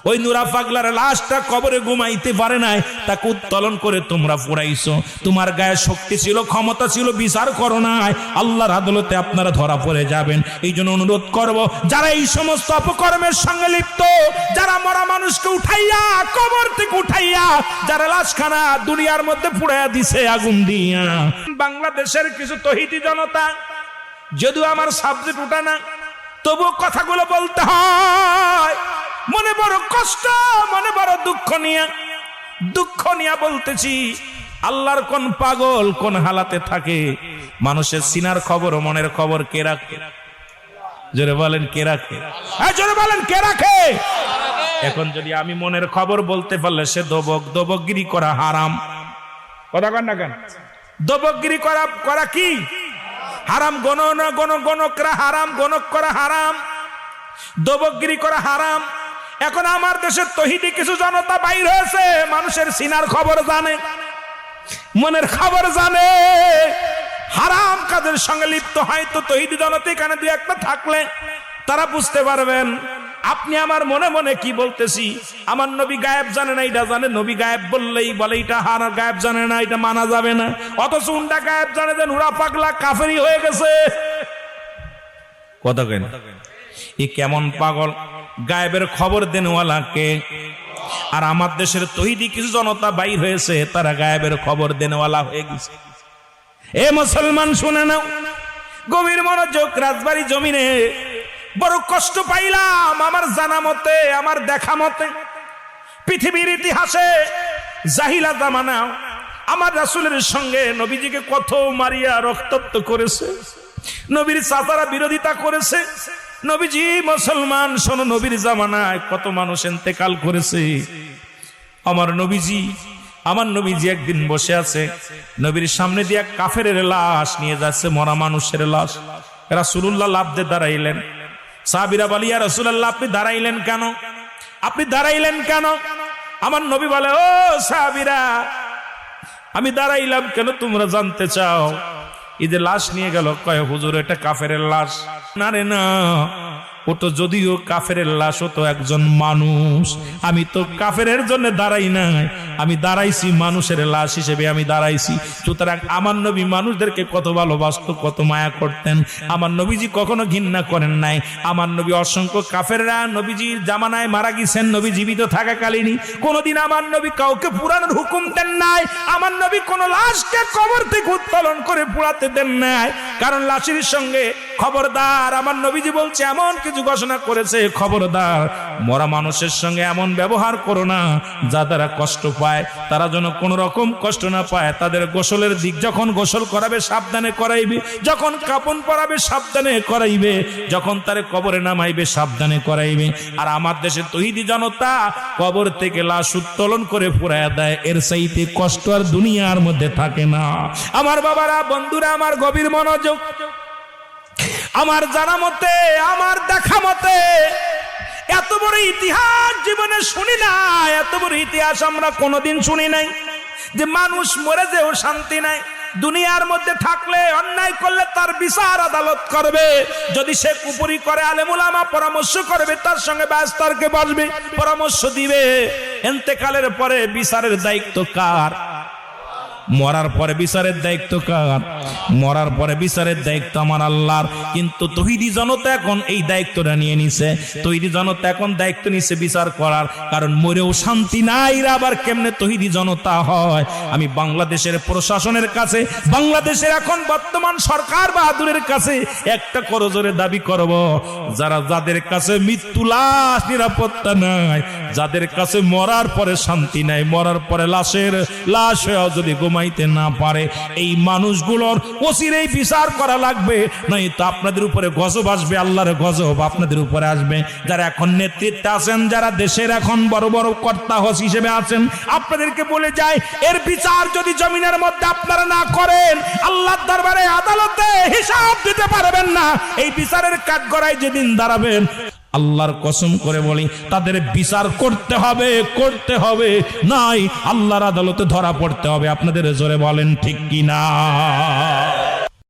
ওই নুরা পাগলার লাশটা কবরে ঘুমাইতে পারে নাই, তাকে উত্তোলন করে তোমরা পুরাইছো। তোমার গায়ে শক্তি ছিল, ক্ষমতা ছিল, বিচার করো নাই। আল্লাহর আদালতে আপনারা ধরা পড়ে যাবেন। এই জন্য অনুরোধ করব, যারা এই সমস্ত অপকর্মের সঙ্গে লিপ্ত, যারা মরা মানুষকে উঠাইয়া কবর থেকে উঠাইয়া যারা লাশখানা দুনিয়ার মধ্যে পুড়াইয়া দিছে আগুন দিয়া, বাংলাদেশের কিছু তহিদি জনতা, যদিও আমার সাবজেক্ট ওটা না, তবু কথাগুলো বলতে হয়। মনে বড় কষ্ট, মনে বড় দুঃখ নিয়ে বলতেছি। আল্লাহর কোন পাগল কোন হালাতে থাকে? মানুষের সিনার খবর, মনের খবর কে রাখে? জোরে বলেন কে রাখে? জোরে বলেন কে রাখে? এখন যদি আমি মনের খবর বলতে পারলে সে দবকগিরি করা হারাম। কথা কন না কেন? দবকগিরি করা কি হারাম? গণকরা হারাম, গণক করা হারাম, দবকগিরি করা হারাম। এখন আমার দেশের তহিদি কিছু জনতা বাইর হয়েছে, মানুষের সিনার খবর জানে, মনের খবর জানে, হারাম কাজের সঙ্গে লিপ্ত। হয়তো তহিদি জনতা এখানে দুই একটা থাকলে তারা বুঝতে পারবেন আপনি আমার মনে মনে কি বলতেছি। আমার নবী গায়েব জানে না, এটা জানে। নবী গায়েব বললেই বলে এটা হারা, গায়েব জানে না, এটা মানা যাবে না। অথচ উন্ডা গায়েব জানে যে নুরা পাগলা কাফেরি হয়ে গেছে। কথা কেন? এ কেমন পাগল? গায়েবের খবর দেনওয়ালাকে। আর আমার দেশের তহিদি কিছু জনতা বাইর হয়েছে, তারা গায়েবের খবর দেনওয়ালা হয়ে গেছে। এ মুসলমান শুনে নাও, গভীর মনোযোগ। রাজবাড়ী জমিনে বড় কষ্ট পাইলাম আমার জানা মতে, আমার দেখা মতে। পৃথিবীর ইতিহাসে জাহিলা জামানা আমার রাসূলের সঙ্গে নবীজিকে কত মারিয়া রক্তাক্ত করেছে, নবীর চাচারা বিরোধিতা করেছে। নবীজি মুসলমান শোনো, নবীর জামানায় কত মানুষ ইন্তেকাল করেছে। আমার নবীজি একদিন বসে আছে, নবীর সামনে দিয়ে কাফেরের লাশ নিয়ে যাচ্ছে, মরা মানুষের লাশ। রাসূলুল্লাহ লাফ দিয়ে দাঁড়াইলেন। সাহাবীরা বলে, ইয়া রাসূলুল্লাহ আপনি দাঁড়াইলেন কেন? আপনি দাঁড়াইলেন কেন? আমার নবী বলে, ও সাহাবীরা, আমি দাঁড়াইলাম কেন তোমরা জানতে চাও? এই যে লাশ নিয়ে গেল, কয় হুজুর এটা কাফেরের লাশ। না রে না, ও তো যদিও কাফেরের লাশ, ও তো একজন মানুষ। আমি তো কাফেরের জন্য দাঁড়াই নাই, আমি দাঁড়াইছি মানুষের লাশ হিসেবে আমি দাঁড়াইছি। সুতরাং আমার নবী মানুষদেরকে কত ভালোবাসত, কত মায়া করতেন। আমার নবীজি কখনো ঘৃণা করেন নাই। আমার নবী অসংখ্য কাফেররা নবীজির জামানায় মারা গেছেন, নবী জীবিত থাকাকালীনই। কোনোদিন আমার নবী কাউকে পুরানোর হুকুম দেন নাই। আমার নবী কোন লাশকে কবর থেকে উত্তোলন করে পুড়াতে দেন নাই। কারণ লাশের সঙ্গে খবরদার, আমার নবীজি বলছে, এমন কিছু ঘোষণা করেছে, খবরদার মরা মানুষের সঙ্গে এমন ব্যবহার করো না যা তারা কষ্ট পায়। তারা যেন কোন রকম কষ্ট না পায়। তাদের গোসলের দিক, যখন গোসল করাবে সাবধানে করাইবে, যখন কাপন পরাবে সাবধানে করাইবে, যখন তারে কবরে নামাইবে সাবধানে করাইবে। আর আমার দেশে তহিদি জনতা কবর থেকে লাশ উত্তোলন করে পুরায়া দেয়। এর চাইতে কষ্ট আর দুনিয়ার মধ্যে থাকে না। আমার বাবারা, বন্ধুরা, আমার গভীর মনোযোগ। আমার জানা মতে, আমার দেখা মতে এত বড় ইতিহাস জীবনে শুনি না। এত বড় ইতিহাস আমরা কোনোদিন শুনি নাই যে মানুষ মরে যেও শান্তি নাই। দুনিয়ার মধ্যে থাকলে অন্যায় করলে তার বিচার আদালত করবে। যদি সে কুপুরি করে, আলেম উলামা পরামর্শ করবে, তার সঙ্গে ব্যস্তারকে বসবে, পরামর্শ দিবে। ইন্তেকালের পরে বিচারের দায়িত্ব কার? মরার পরে বিচারের দায়িত্ব কার? মরার পরে বিচারের দায়িত্ব আমার আল্লাহর। কিন্তু তহিদি জনতা এখন এই দায়িত্বটা নিয়ে নিছে। তহিদি জনতা এখন দায়িত্ব নিছে বিচার করার। কারণ মরেও শান্তি নাই, আবার কেমনে তহিদি জনতা হয়? আমি বাংলাদেশের প্রশাসনের কাছে, বাংলাদেশের এখন বর্তমান সরকার বাহাদুরের কাছে একটা করজোরে দাবি করব, যাদের কাছে মৃত্যু লাশ নিরাপত্তা নাই, যাদের কাছে মরার পরে শান্তি নাই, মরার পরে লাশ হয়েও যদি ঘুমাইতে না পারে, এই মানুষগুলোর অচিরেই বিচার করা লাগবে। নয় তো আপনাদের উপরে গজব আসবে, আল্লাহর গজব আপনাদের উপরে আসবে। যারা এখন নেতৃত্বে আছেন, যারা দেশের এখন বড় বড় কর্তা হস হিসেবে আছেন, আপনাদেরকে বলে যায়, এর বিচার যদি জমিনের মধ্যে আপনারা না করেন, আল্লাহর দরবারে আদালতে হিসাব দিতে পারবেন না। এই বিচারের কাঠগড়ায় যেদিন দাঁড়াবেন, আল্লাহর কসম করে বলি, তাদের বিচার করতে হবে, নাই আল্লাহর আদালতে ধরা পড়তে হবে। আপনাদের জোরে বলেন ঠিক কিনা?